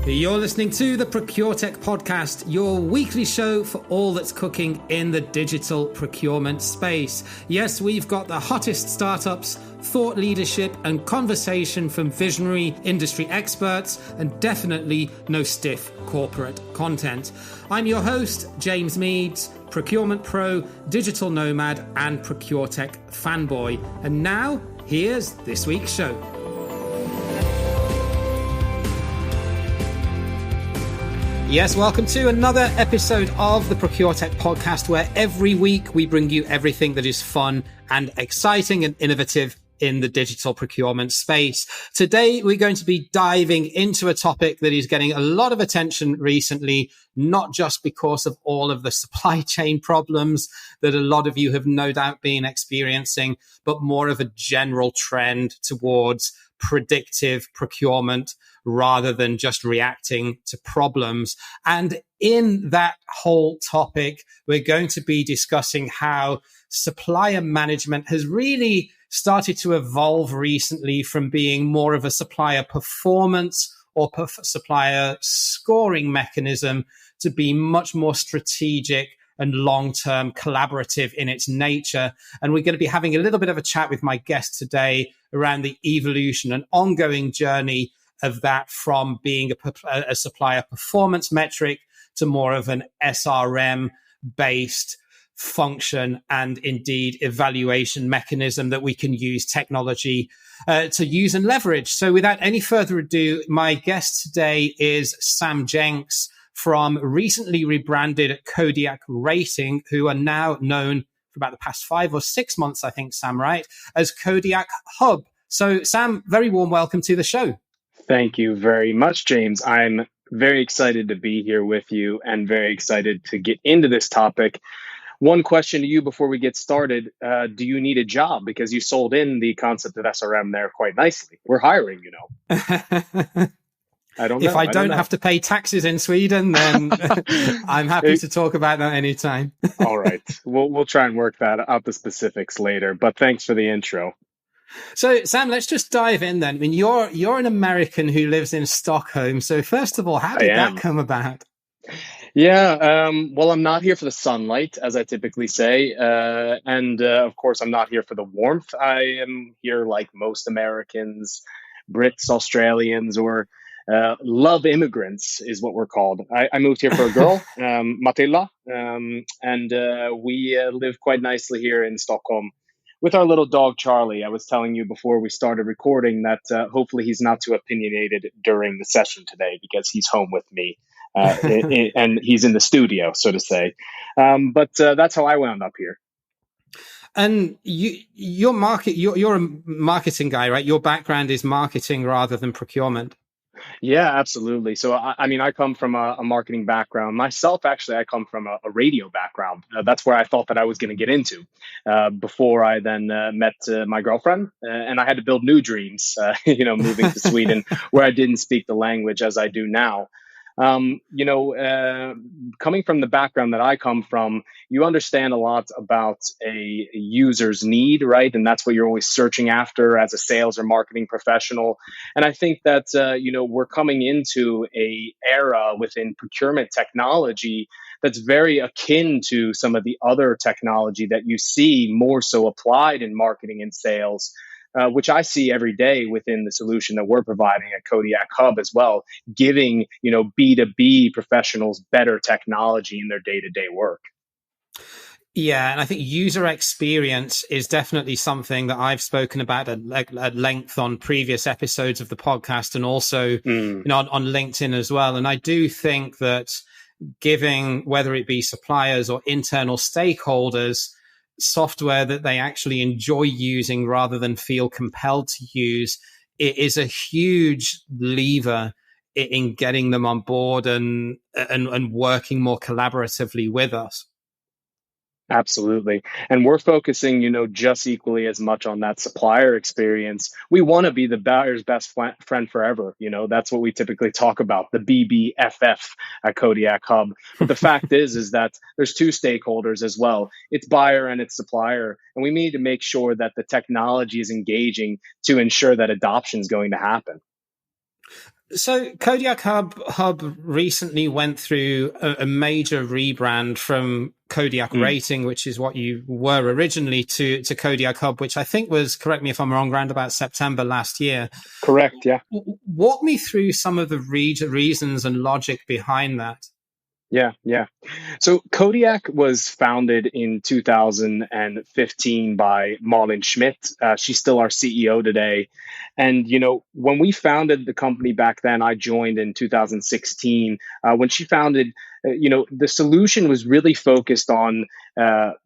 You're listening to the ProcureTech podcast, your weekly show for all that's cooking in the digital procurement space. Yes, we've got the hottest startups, thought leadership, and conversation from visionary industry experts, and definitely no stiff corporate content. I'm your host, James Meads, procurement pro, digital nomad, and ProcureTech fanboy. And now, here's this week's show. Yes, welcome to another episode of the ProcureTech podcast, where every week we bring you everything that is fun and exciting and innovative in the digital procurement space. Today, we're going to be diving into a topic that is getting a lot of attention recently, not just because of all of the supply chain problems that a lot of you have no doubt been experiencing, but more of a general trend towards predictive procurement rather than just reacting to problems. And in that whole topic, we're going to be discussing how supplier management has really started to evolve recently from being more of a supplier performance or supplier scoring mechanism to be much more strategic and long-term collaborative in its nature. And we're going to be having a little bit of a chat with my guest today around the evolution and ongoing journey of that from being a supplier performance metric to more of an SRM-based function and indeed evaluation mechanism that we can use technology to use and leverage. So without any further ado, my guest today is Sam Jenks from recently rebranded Kodiak Rating, who are now known for about the past 5 or 6 months, I think, Sam, right, as Kodiak Hub. So Sam, very warm welcome to the show. Thank you very much, James. I'm very excited to be here with you and very excited to get into this topic. One question to you before we get started. Do you need a job? Because you sold in the concept of SRM there quite nicely. We're hiring, you know. I don't know. If I don't have to pay taxes in Sweden, then I'm happy to talk about that anytime. All right. We'll try and work that out, the specifics later. But thanks for the intro. So, Sam, let's just dive in then. I mean, you're an American who lives in Stockholm. So, first of all, how did that come about? Yeah, well, I'm not here for the sunlight, as I typically say. And of course, I'm not here for the warmth. I am here like most Americans, Brits, Australians, or love immigrants is what we're called. I moved here for a girl, Matilda, and we live quite nicely here in Stockholm with our little dog, Charlie. I was telling you before we started recording that hopefully he's not too opinionated during the session today because he's home with me and he's in the studio, so to say. But that's how I wound up here. And you're a marketing guy, right? Your background is marketing rather than procurement. Yeah, absolutely. So, I mean, I come from a marketing background. Myself, actually, I come from a radio background. That's where I thought that I was going to get into before I then met my girlfriend. And I had to build new dreams, moving to Sweden, where I didn't speak the language as I do now. Coming from the background that I come from, you understand a lot about a user's need, right? And that's what you're always searching after as a sales or marketing professional. And I think that, we're coming into a era within procurement technology that's very akin to some of the other technology that you see more so applied in marketing and sales. Which I see every day within the solution that we're providing at Kodiak Hub as well, giving, B2B professionals better technology in their day-to-day work. Yeah, and I think user experience is definitely something that I've spoken about at length on previous episodes of the podcast and also on LinkedIn as well. And I do think that giving, whether it be suppliers or internal stakeholders, software that they actually enjoy using rather than feel compelled to use, it is a huge lever in getting them on board and working more collaboratively with us. Absolutely. And we're focusing, just equally as much on that supplier experience. We want to be the buyer's best friend forever. That's what we typically talk about, the BBFF at Kodiak Hub. But the fact is that there's two stakeholders as well. It's buyer and it's supplier. And we need to make sure that the technology is engaging to ensure that adoption is going to happen. So Kodiak Hub recently went through a major rebrand from Kodiak Mm, Rating, which is what you were originally, to Kodiak Hub, which I think was, correct me if I'm wrong, around about September last year. correct. Yeah. Walk me through some of the reasons and logic behind that. Yeah, yeah. So Kodiak was founded in 2015 by Malin Schmidt. She's still our CEO today. And, when we founded the company back then, I joined in 2016. When she founded, the solution was really focused on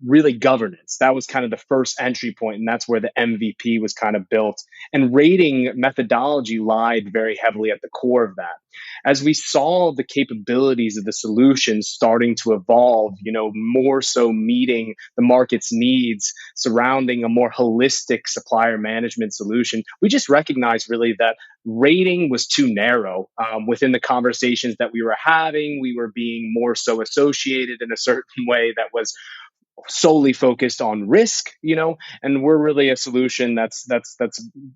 really governance. That was kind of the first entry point, and that's where the MVP was kind of built. And rating methodology lied very heavily at the core of that. As we saw the capabilities of the solution starting to evolve, more so meeting the market's needs surrounding a more holistic supplier management solution, we just recognized really that rating was too narrow within the conversations that we were having. We were being more so associated in a certain way that was solely focused on risk, and we're really a solution that's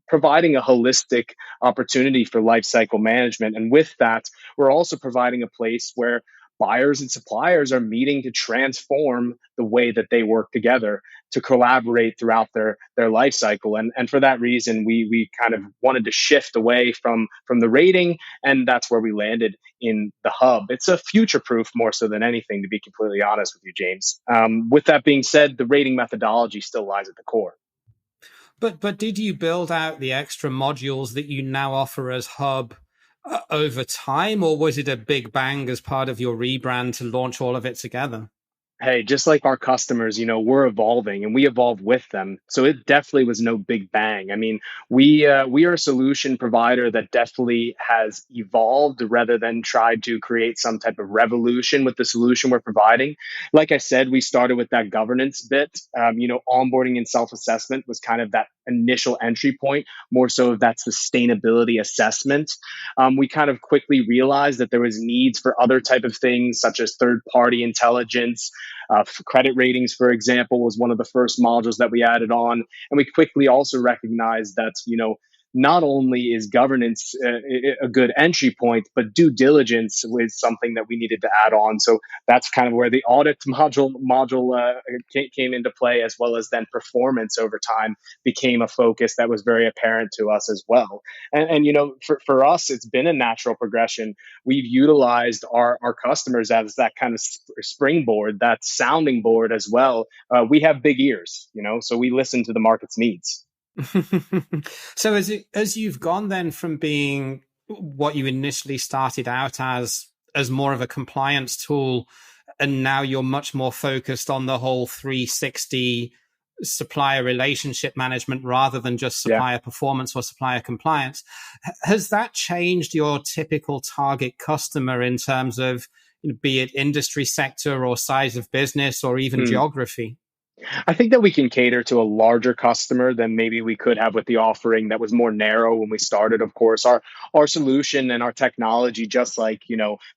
providing a holistic opportunity for life cycle management. And with that, we're also providing a place where buyers and suppliers are meeting to transform the way that they work together to collaborate throughout their life cycle. And for that reason, we kind of wanted to shift away from the rating, and that's where we landed in the hub. It's a future proof more so than anything, to be completely honest with you, James. With that being said, the rating methodology still lies at the core. But did you build out the extra modules that you now offer as Hub over time, or was it a big bang as part of your rebrand to launch all of it together? Hey, just like our customers, we're evolving and we evolve with them. So it definitely was no big bang. I mean, we are a solution provider that definitely has evolved rather than tried to create some type of revolution with the solution we're providing. Like I said, we started with that governance bit. Onboarding and self-assessment was kind of that initial entry point, more so of that sustainability assessment. We kind of quickly realized that there was needs for other type of things, such as third-party intelligence. Credit ratings, for example, was one of the first modules that we added on. And we quickly also recognized that, not only is governance a good entry point, but due diligence was something that we needed to add on. So that's kind of where the audit module came into play, as well as then performance over time became a focus that was very apparent to us as well. And for us, it's been a natural progression. We've utilized our customers as that kind of springboard, that sounding board as well. We have big ears, so we listen to the market's needs. So as you've gone then from being what you initially started out as more of a compliance tool, and now you're much more focused on the whole 360 supplier relationship management rather than just Yeah. supplier performance or supplier compliance, has that changed your typical target customer in terms of, be it industry sector or size of business or even Mm. geography? I think that we can cater to a larger customer than maybe we could have with the offering that was more narrow when we started. Of course, our solution and our technology, just like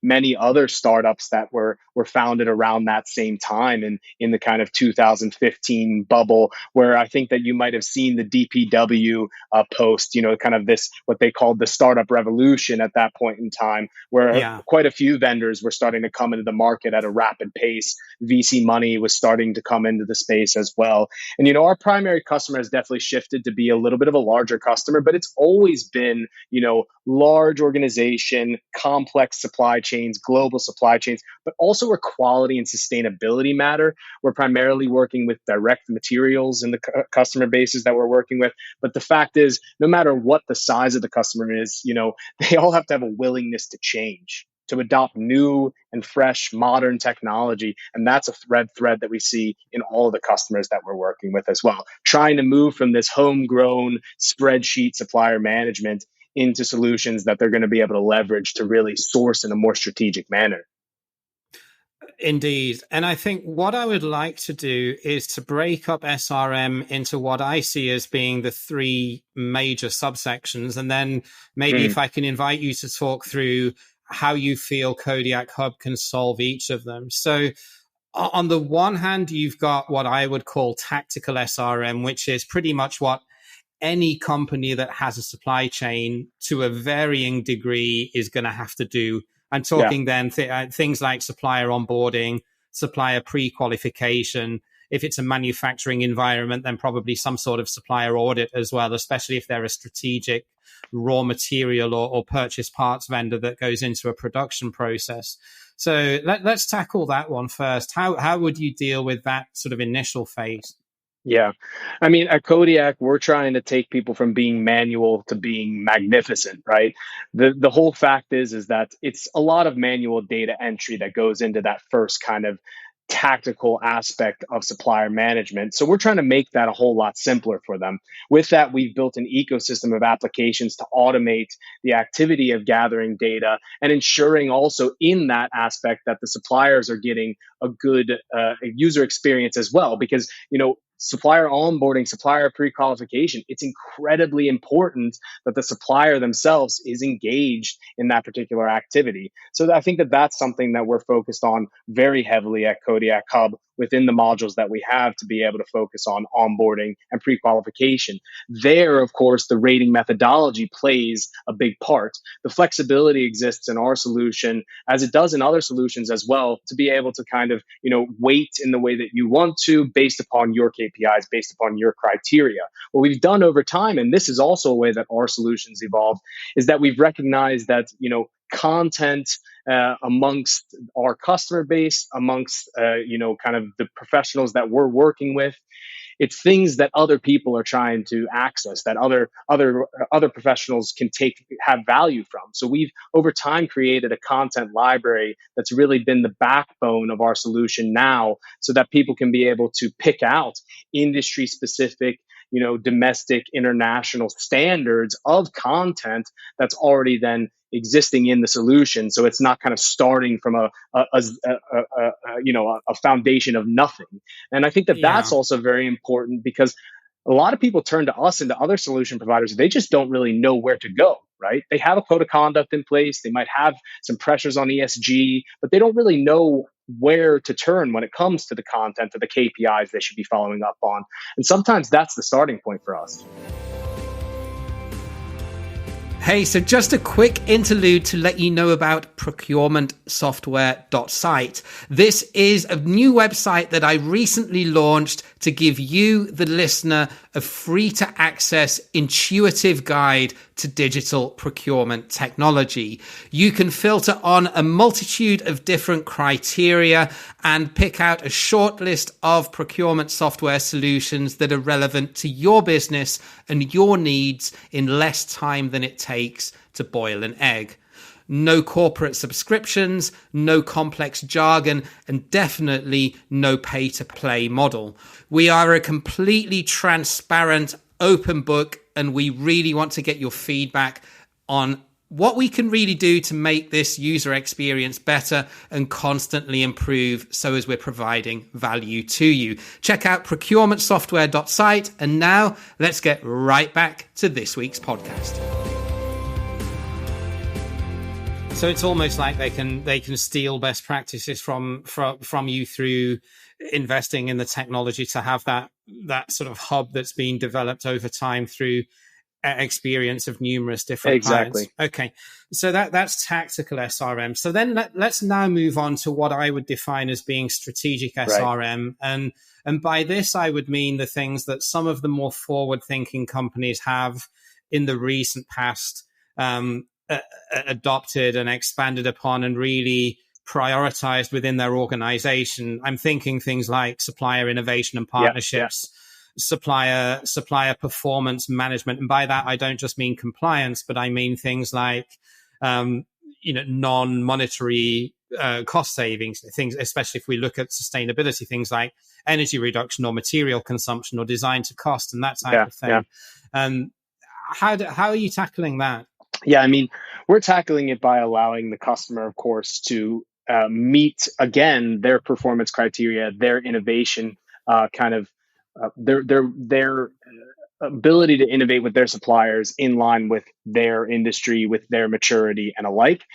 many other startups that were founded around that same time, and in the kind of 2015 bubble, where I think that you might have seen the DPW post, kind of this what they called the startup revolution at that point in time, where Yeah. quite a few vendors were starting to come into the market at a rapid pace. VC money was starting to come into the space as well. And our primary customer has definitely shifted to be a little bit of a larger customer, but it's always been, large organization, complex supply chains, global supply chains, but also where quality and sustainability matter. We're primarily working with direct materials in the customer bases that we're working with. But the fact is, no matter what the size of the customer is, they all have to have a willingness to change, to adopt new and fresh modern technology. And that's a thread that we see in all of the customers that we're working with as well, trying to move from this homegrown spreadsheet supplier management into solutions that they're going to be able to leverage to really source in a more strategic manner. Indeed. And I think what I would like to do is to break up SRM into what I see as being the three major subsections. And then maybe if I can invite you to talk through how you feel Kodiak Hub can solve each of them. So on the one hand, you've got what I would call tactical SRM, which is pretty much what any company that has a supply chain to a varying degree is going to have to do. I'm talking then things like supplier onboarding, supplier pre-qualification. If it's a manufacturing environment, then probably some sort of supplier audit as well, especially if they're a strategic raw material or purchase parts vendor that goes into a production process. So let's tackle that one first. How would you deal with that sort of initial phase? Yeah. I mean, at Kodiak, we're trying to take people from being manual to being magnificent, right? The whole fact is that it's a lot of manual data entry that goes into that first kind of tactical aspect of supplier management. So we're trying to make that a whole lot simpler for them. With that, we've built an ecosystem of applications to automate the activity of gathering data and ensuring also in that aspect that the suppliers are getting a good user experience as well. Because, supplier onboarding, supplier pre-qualification, it's incredibly important that the supplier themselves is engaged in that particular activity. So I think that that's something that we're focused on very heavily at Kodiak Hub within the modules that we have to be able to focus on onboarding and pre-qualification. There, of course, the rating methodology plays a big part. The flexibility exists in our solution, as it does in other solutions as well, to be able to kind of, weight in the way that you want to based upon your KPIs, based upon your criteria. What we've done over time, and this is also a way that our solutions evolved, is that we've recognized that, content amongst our customer base, amongst kind of the professionals that we're working with. It's things that other people are trying to access, that other professionals can have value from. So we've over time created a content library that's really been the backbone of our solution now, so that people can be able to pick out industry specific, domestic, international standards of content that's already then existing in the solution. So it's not kind of starting from a foundation of nothing. And I think that that's also very important, because a lot of people turn to us and to other solution providers. They just don't really know where to go, right? They have a code of conduct in place. They might have some pressures on ESG, but they don't really know where to turn when it comes to the content or the KPIs they should be following up on. And sometimes that's the starting point for us. Hey, so just a quick interlude to let you know about procurementsoftware.site. This is a new website that I recently launched to give you, the listener, a free to access intuitive guide to digital procurement technology. You can filter on a multitude of different criteria and pick out a short list of procurement software solutions that are relevant to your business and your needs in less time than it takes to boil an egg. No corporate subscriptions, no complex jargon, and definitely no pay-to-play model. We are a completely transparent, open book, and we really want to get your feedback on what we can really do to make this user experience better and constantly improve, so as we're providing value to you. Check out procurementsoftware.site, and now let's get right back to this week's podcast. So it's almost like they can steal best practices from you through investing in the technology to have that sort of hub that's been developed over time through experience of numerous different clients. Okay, so that's tactical SRM. So then let's now move on to what I would define as being strategic SRM, right. And by this I would mean the things that some of the more forward-thinking companies have in the recent past adopted and expanded upon and really prioritized within their organization. I'm thinking things like supplier innovation and partnerships, supplier performance management. And by that, I don't just mean compliance, but I mean things like, non-monetary cost savings, things, especially if we look at sustainability, things like energy reduction or material consumption or design to cost and that type of thing. How are you tackling that? Yeah, I mean, we're tackling it by allowing the customer, of course, to meet, again, their performance criteria, their innovation, their ability to innovate with their suppliers in line with their industry, with their maturity and alike.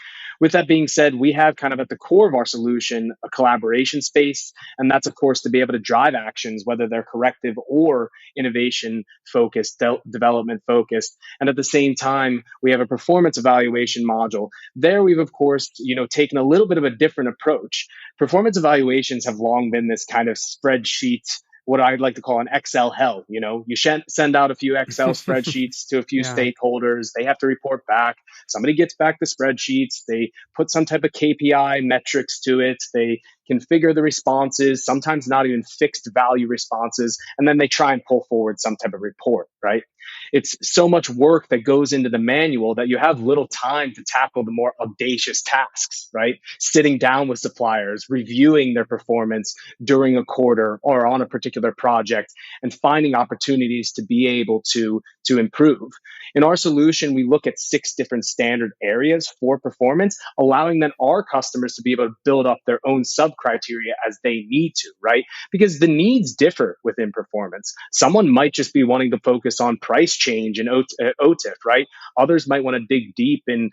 With that being said, we have kind of at the core of our solution a collaboration space. And that's, of course, to be able to drive actions, whether they're corrective or innovation focused, development focused. And at the same time, we have a performance evaluation module. There, we've, of course, taken a little bit of a different approach. Performance evaluations have long been this kind of spreadsheet, what I'd like to call an Excel hell. You send out a few Excel spreadsheets to a few Yeah. stakeholders. They have to report back. Somebody gets back the spreadsheets. They put some type of KPI metrics to it. They configure the responses, sometimes not even fixed value responses, and then they try and pull forward some type of report, right? It's so much work that goes into the manual that you have little time to tackle the more audacious tasks, right? Sitting down with suppliers, reviewing their performance during a quarter or on a particular project, and finding opportunities to be able to improve. In our solution, we look at 6 different standard areas for performance, allowing then our customers to be able to build up their own sub criteria as they need to, right? Because the needs differ within performance. Someone might just be wanting to focus on price change and OTIF, right? Others might want to dig deep in,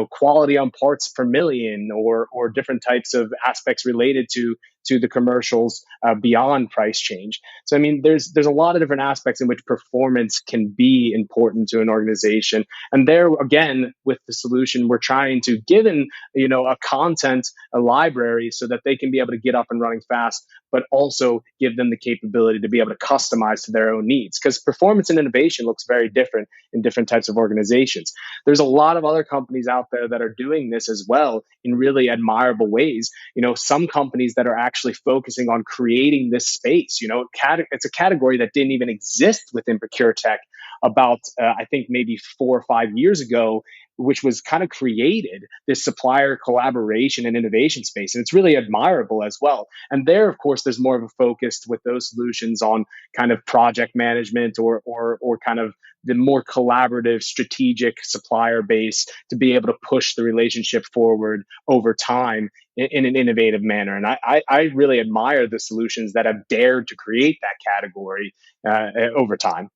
quality on parts per million or different types of aspects related to the commercials beyond price change. So, I mean, there's a lot of different aspects in which performance can be important to an organization. And there, again, with the solution, we're trying to give in, a library so that they can be able to get up and running fast, but also give them the capability to be able to customize to their own needs. Because performance and innovation looks very different in different types of organizations. There's a lot of other companies out there that are doing this as well in really admirable ways. Some companies that are actually focusing on creating this space. It's a category that didn't even exist within ProcureTech about, I think, maybe 4 or 5 years ago, which was kind of created this supplier collaboration and innovation space. And it's really admirable as well. And there, of course, there's more of a focus with those solutions on kind of project management or kind of the more collaborative, strategic supplier base to be able to push the relationship forward over time in an innovative manner. And I really admire the solutions that have dared to create that category over time.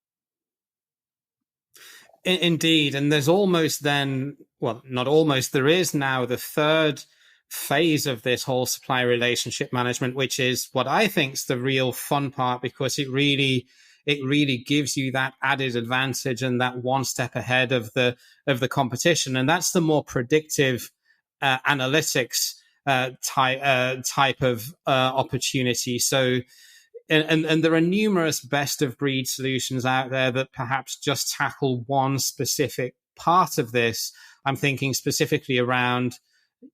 Indeed. And there's almost then, well, not almost, there is now the third phase of this whole supplier relationship management, which is what I think is the real fun part, because it really gives you that added advantage and that one step ahead of the competition. And that's the more predictive analytics type of opportunity. So, and there are numerous best of breed solutions out there that perhaps just tackle one specific part of this. I'm thinking specifically around,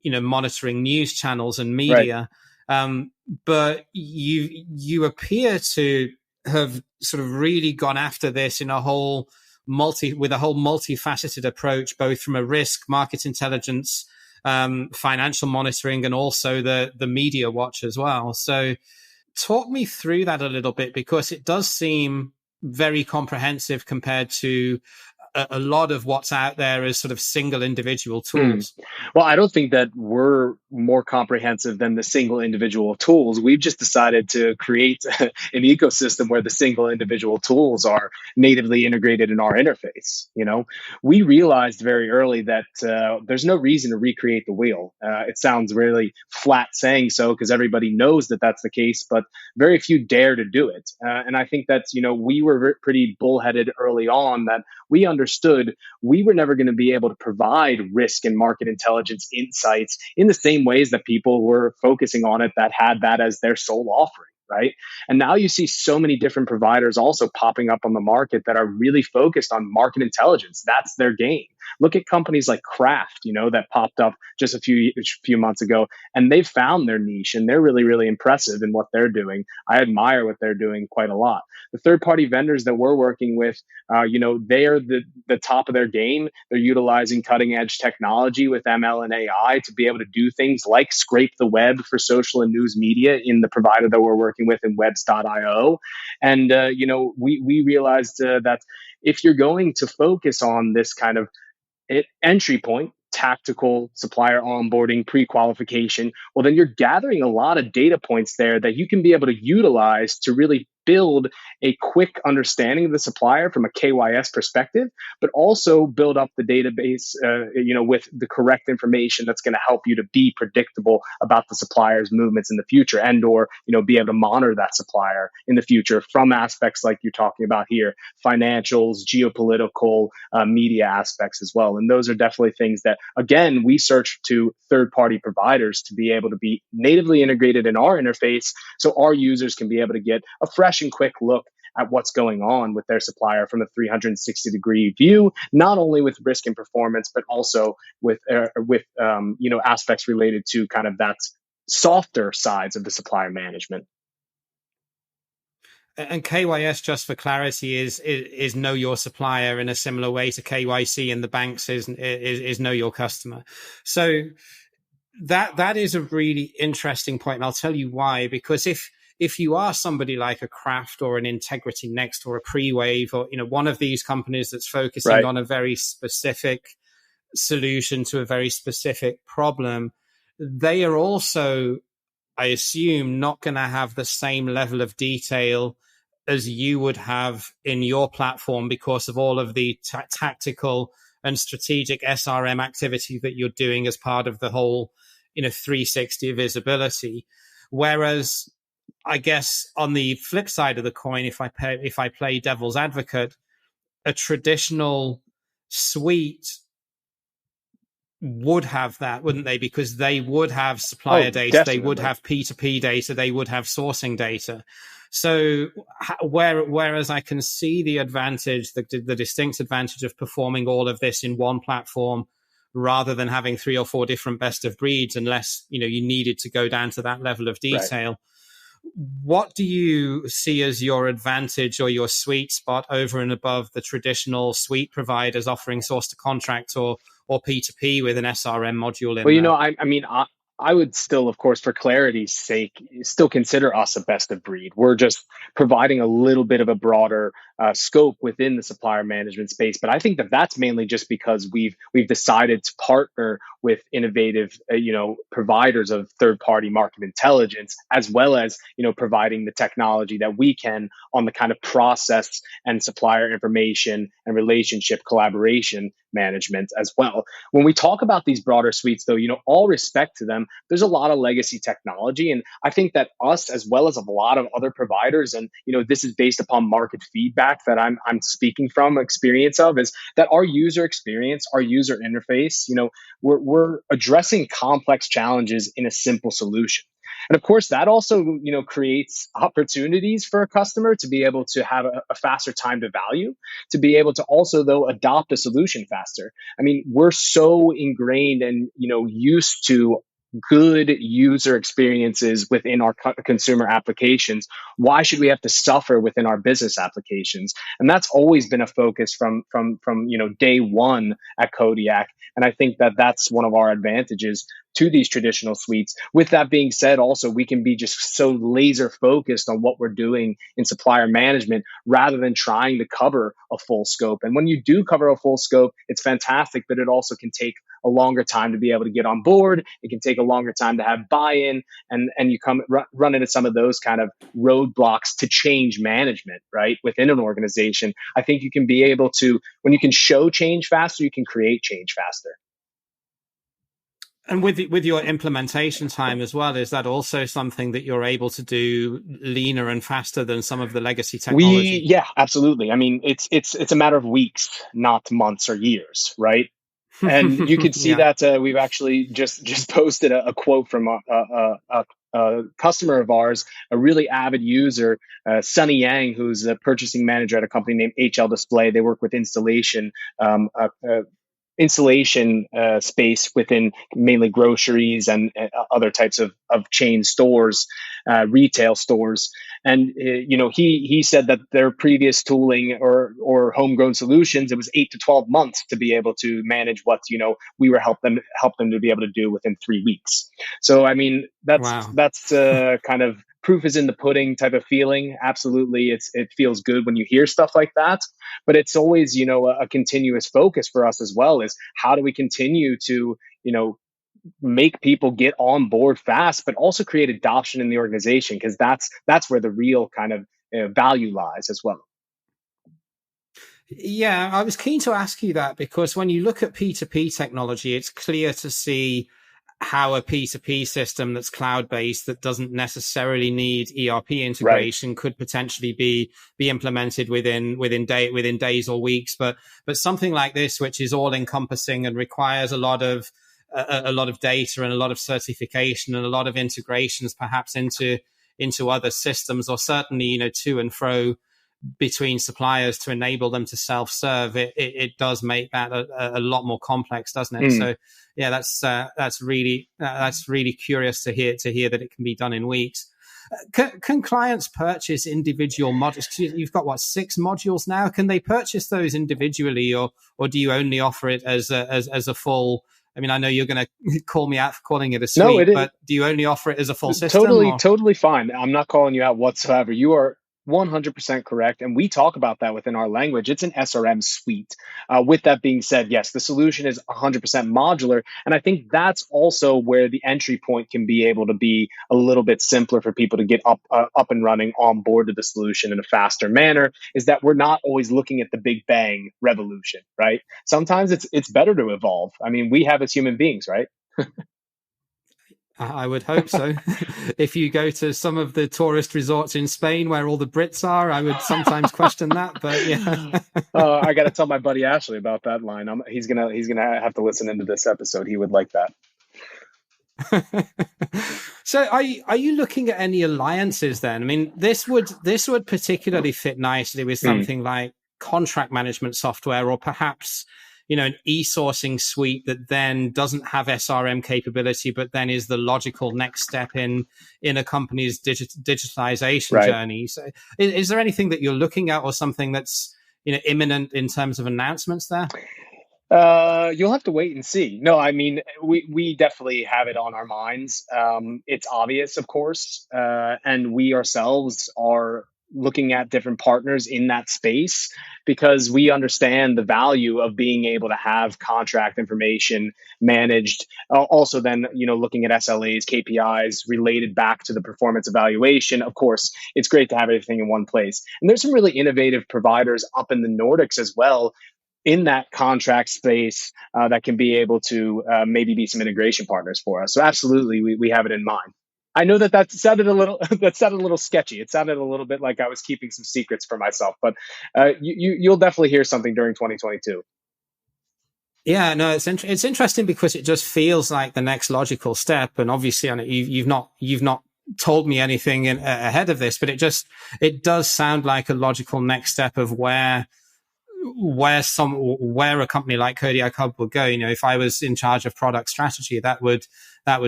monitoring news channels and media. Right. But you appear to have sort of really gone after this in a whole multifaceted approach, both from a risk, market intelligence, financial monitoring, and also the media watch as well. So talk me through that a little bit, because it does seem very comprehensive compared to a lot of what's out there as sort of single individual tools. Well, I don't think that we're more comprehensive than the single individual tools. We've just decided to create an ecosystem where the single individual tools are natively integrated in our interface. We realized very early that there's no reason to recreate the wheel. It sounds really flat saying so, because everybody knows that that's the case, but very few dare to do it. And I think that, we were pretty bullheaded early on, that we understood we were never going to be able to provide risk and market intelligence insights in the same ways that people were focusing on it that had that as their sole offering. Right. And now you see so many different providers also popping up on the market that are really focused on market intelligence. That's their game. Look at companies like Kraft, that popped up just a few months ago, and they've found their niche, and they're really, really impressive in what they're doing. I admire what they're doing quite a lot. The third-party vendors that we're working with, they are the top of their game. They're utilizing cutting-edge technology with ML and AI to be able to do things like scrape the web for social and news media in the provider that we're working with in webs.io. And, we realized that if you're going to focus on this kind of entry point, tactical supplier onboarding, pre-qualification, well, then you're gathering a lot of data points there that you can be able to utilize to really build a quick understanding of the supplier from a KYS perspective, but also build up the database, with the correct information that's going to help you to be predictable about the supplier's movements in the future, and or be able to monitor that supplier in the future from aspects like you're talking about here, financials, geopolitical, media aspects as well. And those are definitely things that, again, we search to third-party providers to be able to be natively integrated in our interface, so our users can be able to get a fresh and quick look at what's going on with their supplier from a 360-degree view, not only with risk and performance, but also with aspects related to kind of that softer sides of the supplier management. And KYS, just for clarity, is know your supplier in a similar way to KYC in the banks is know your customer. So that is a really interesting point, and I'll tell you why. Because if you are somebody like a Kraft or an Integrity Next or a Prewave, or one of these companies that's focusing right. on a very specific solution to a very specific problem, they are also, I assume, not going to have the same level of detail as you would have in your platform because of all of the tactical and strategic SRM activity that you're doing as part of the whole 360 visibility. Whereas I guess on the flip side of the coin, if I play devil's advocate, a traditional suite would have that, wouldn't they? Because they would have supplier data, definitely. They would have P2P data, they would have sourcing data. So whereas I can see the advantage, the distinct advantage of performing all of this in one platform rather than having 3 or 4 different best of breeds, unless you needed to go down to that level of detail. Right. What do you see as your advantage or your sweet spot over and above the traditional suite providers offering source to contract or P2P with an SRM module in there? Well, I would still, of course, for clarity's sake, still consider us a best of breed. We're just providing a little bit of a broader scope within the supplier management space. But I think that that's mainly just because we've decided to partner with innovative, providers of third-party market intelligence, as well as, providing the technology that we can on the kind of process and supplier information and relationship collaboration management as well. When we talk about these broader suites, though, all respect to them, there's a lot of legacy technology. And I think that us, as well as a lot of other providers, and, this is based upon market feedback that I'm speaking from experience of, is that our user experience, our user interface, we're addressing complex challenges in a simple solution. And of course, that also, creates opportunities for a customer to be able to have a faster time to value, to be able to also, though, adopt a solution faster. I mean, we're so ingrained and, used to good user experiences within our consumer applications. Why should we have to suffer within our business applications? And that's always been a focus from day one at Kodiak. And I think that that's one of our advantages to these traditional suites. With that being said, also, we can be just so laser focused on what we're doing in supplier management rather than trying to cover a full scope. And when you do cover a full scope, it's fantastic, but it also can take a longer time to be able to get on board. It can take a longer time to have buy-in, and you run into some of those kind of roadblocks to change management, right, within an organization. I think you can be able to, when you can show change faster, you can create change faster. And with your implementation time as well, is that also something that you're able to do leaner and faster than some of the legacy technology? Yeah, absolutely. I mean, it's a matter of weeks, not months or years, right? And you can see that we've actually just posted a quote from a customer of ours, a really avid user, Sunny Yang, who's a purchasing manager at a company named HL Display. They work with installation space within mainly groceries and other types of chain stores, retail stores. And he said that their previous tooling or homegrown solutions, it was 8 to 12 months to be able to manage what we were help them to be able to do within 3 weeks. So I mean, that's kind of proof is in the pudding type of feeling. Absolutely, it feels good when you hear stuff like that. But it's always a continuous focus for us as well, is how do we continue to make people get on board fast, but also create adoption in the organization, because that's where the real kind of value lies as well. Yeah, I was keen to ask you that because when you look at P2P technology, it's clear to see how a P2P system that's cloud-based that doesn't necessarily need ERP integration could potentially be implemented within days or weeks. But something like this, which is all encompassing and requires a lot of data and a lot of certification and a lot of integrations, perhaps into other systems, or certainly to and fro between suppliers to enable them to self-serve, it does make that a lot more complex, doesn't it? So yeah, that's really curious to hear that it can be done in weeks. Can clients purchase individual modules? You've got 6 modules now. Can they purchase those individually, or do you only offer it as a full? I mean, I know you're going to call me out for calling it a suite, but do you only offer it as a full system? Totally fine. I'm not calling you out whatsoever. You are 100% correct. And we talk about that within our language. It's an SRM suite. With that being said, yes, the solution is 100% modular. And I think that's also where the entry point can be able to be a little bit simpler for people to get up and running on board to the solution in a faster manner, is that we're not always looking at the big bang revolution, right? Sometimes it's better to evolve. I mean, we have as human beings, right? I would hope so. If you go to some of the tourist resorts in Spain where all the Brits are, I would sometimes question that. But yeah, I got to tell my buddy Ashley about that line. He's gonna have to listen into this episode. He would like that. So, are you looking at any alliances then? I mean, this would particularly fit nicely with something like contract management software, or perhaps an e-sourcing suite that then doesn't have SRM capability, but then is the logical next step in a company's digitalization journey. So is there anything that you're looking at, or something that's imminent in terms of announcements there? You'll have to wait and see. No, I mean, we definitely have it on our minds. It's obvious, of course, and we ourselves are looking at different partners in that space, because we understand the value of being able to have contract information managed. Also then, looking at SLAs, KPIs related back to the performance evaluation. Of course, it's great to have everything in one place. And there's some really innovative providers up in the Nordics as well in that contract space that can be able to maybe be some integration partners for us. So absolutely, we have it in mind. I know that sounded a little sketchy. It sounded a little bit like I was keeping some secrets for myself, but you'll definitely hear something during 2022. Yeah, no, it's interesting because it just feels like the next logical step. And obviously, you've not told me anything ahead of this, but it does sound like a logical next step of where a company like Kodiak Hub would go. If I was in charge of product strategy, that would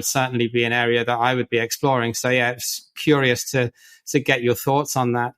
certainly be an area that I would be exploring. So yeah, it's curious to get your thoughts on that.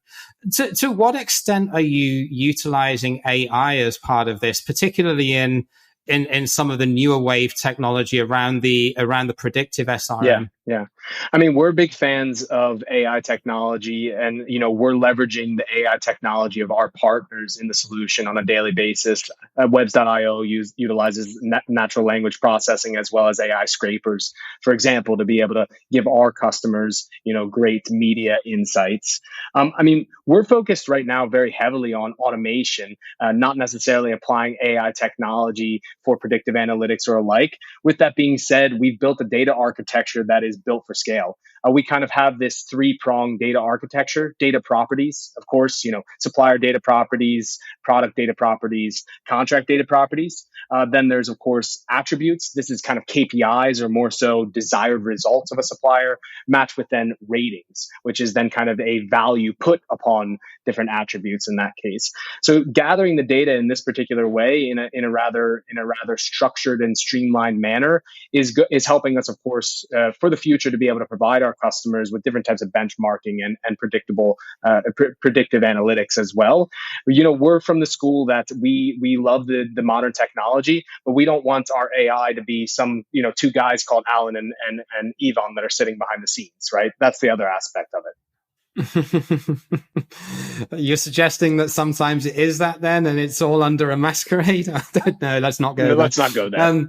To what extent are you utilizing AI as part of this, particularly in some of the newer wave technology around the predictive SRM? Yeah. I mean, we're big fans of AI technology, and we're leveraging the AI technology of our partners in the solution on a daily basis. Webs.io utilizes natural language processing as well as AI scrapers, for example, to be able to give our customers, great media insights. I mean, we're focused right now very heavily on automation, not necessarily applying AI technology for predictive analytics or alike. With that being said, we've built a data architecture that is built for scale. We kind of have this 3-pronged data architecture: data properties, of course, supplier data properties, product data properties, contract data properties. Then there's, of course, attributes. This is kind of KPIs, or more so desired results of a supplier, matched with then ratings, which is then kind of a value put upon different attributes in that case. So gathering the data in this particular way, in a rather structured and streamlined manner, is helping us, of course, for the future, to be able to provide our customers with different types of benchmarking and predictive analytics as well. We're from the school that we love the modern technology, but we don't want our AI to be some 2 guys called Alan and Yvonne that are sitting behind the scenes, right? That's the other aspect of it. You're suggesting that sometimes it is that then, and it's all under a masquerade? I don't know. Let's not go there. Let's not go there.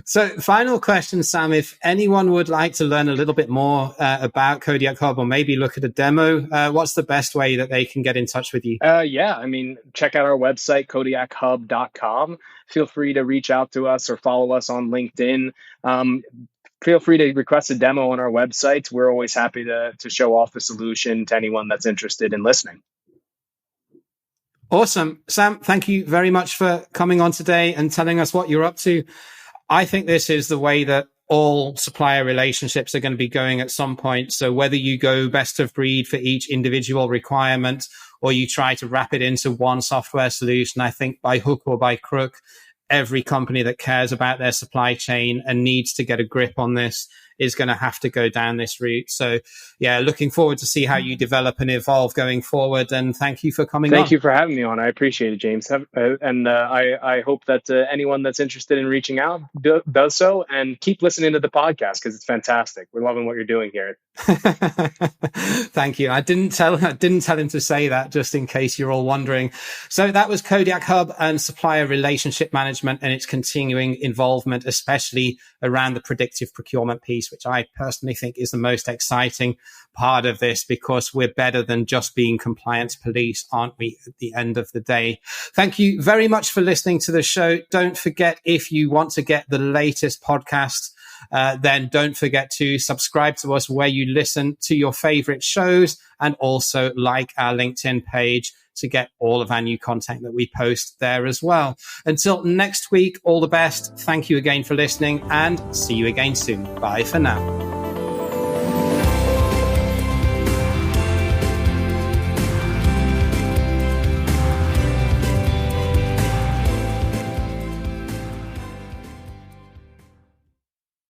So final question, Sam, if anyone would like to learn a little bit more about Kodiak Hub or maybe look at a demo, what's the best way that they can get in touch with you? Yeah, I mean, check out our website, kodiakhub.com. Feel free to reach out to us or follow us on LinkedIn. Feel free to request a demo on our website. We're always happy to show off the solution to anyone that's interested in listening. Awesome. Sam, thank you very much for coming on today and telling us what you're up to. I think this is the way that all supplier relationships are going to be going at some point. So whether you go best of breed for each individual requirement or you try to wrap it into one software solution, I think by hook or by crook, every company that cares about their supply chain and needs to get a grip on this is going to have to go down this route. So yeah, looking forward to see how you develop and evolve going forward. And thank you for coming on. Thank you for having me on. I appreciate it, James. I hope that anyone that's interested in reaching out does so, and keep listening to the podcast because it's fantastic. We're loving what you're doing here. Thank you. I didn't tell him to say that, just in case you're all wondering. So that was Kodiak Hub and supplier relationship management and its continuing involvement, especially around the predictive procurement piece, which I personally think is the most exciting part of this, because we're better than just being compliance police, aren't we, at the end of the day? Thank you very much for listening to the show. Don't forget, if you want to get the latest podcast, then don't forget to subscribe to us where you listen to your favorite shows, and also like our LinkedIn page to get all of our new content that we post there as well. Until next week, all the best. Thank you again for listening, and see you again soon. Bye for now.